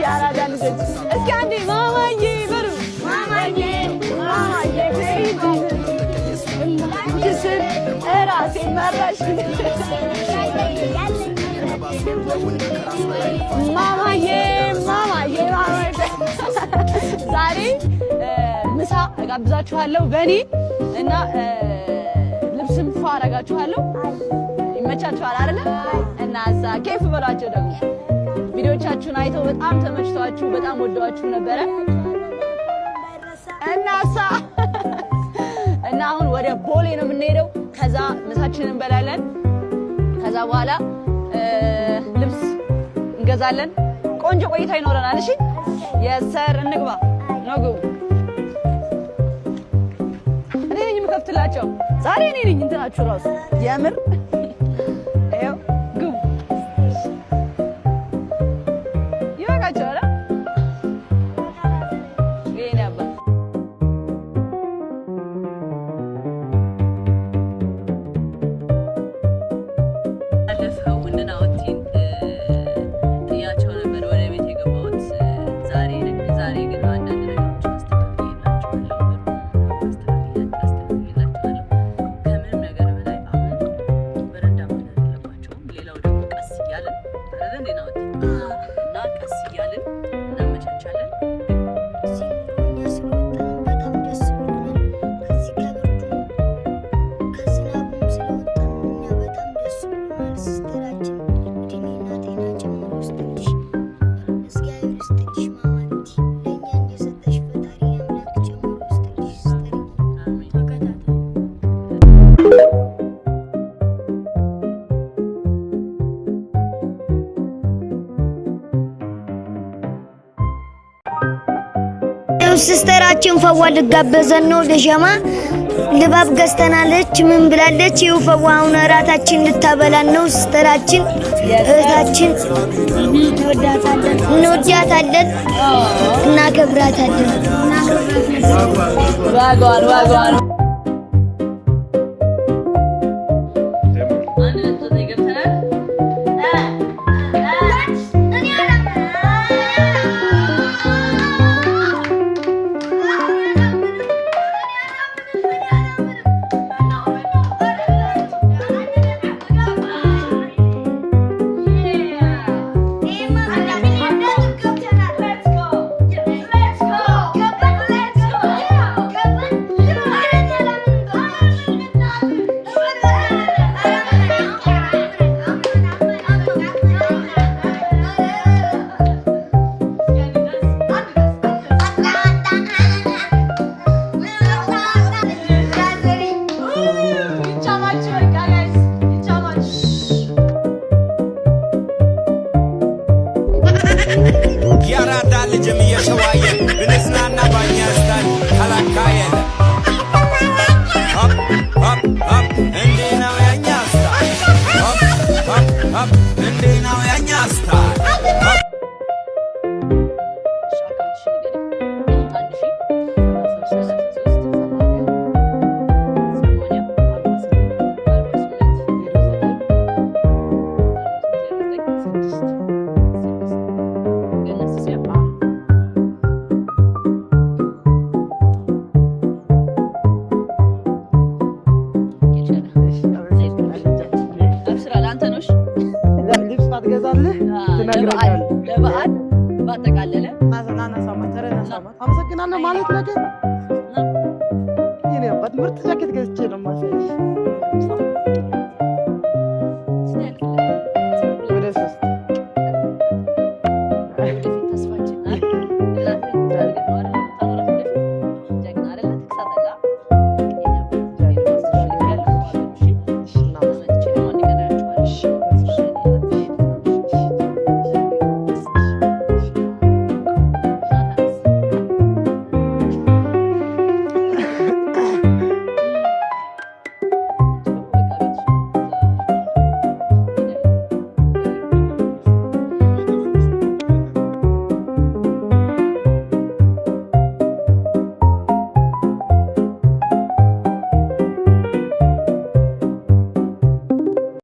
ያራዳ ልጆች እስኪ አንዴ ማማዬ በሉ ማማዬ ማማዬ ጅስን ራሴን መራሽ ማማዬ ማማዬ ማማዬ ዛሬ ምሳ እጋብዛችኋለሁ በኔ እና ልብስም ፏ አረጋችኋለሁ ይመቻችኋል አይደል እና እዛ ኬፍ በሏቸው ደግሞ ቪዲዮቻችሁን አይተው በጣም ተመችቷችሁ በጣም ወደዋችሁ ነበረ እና አሁን ወደ ቦሌ ነው የምንሄደው ከዛ ምሳችንን እንበላለን ከዛ በኋላ ልብስ እንገዛለን ቆንጆ ቆይታ ይኖረናል እሺ የሰር እንግባ ነው ግቡ እኔ ነኝ የምከፍትላቸው ዛሬ እኔ ነኝ እንትናችሁ ራሱ የምር ይኸው ግቡ ይበቃችኋል ይሄን ያባ ሲስተራችን ፈዋ ልጋበዘን ነው ለጀማ ልባብ ገዝተናለች ምን ብላለች ይፈዋ አሁን እራታችን ልታበላን ነው ሲስተራችን እህታችን እንወዳታለን እናከብራታለን ዋጋዋን ለበዓል ባጠቃለለ ማዘናና ሳማተረና ሳማት አመሰግናለሁ ማለት ነገር ይሄ ነው በትምህርት ጃኬት ገዝቼ ነው ማሰሽ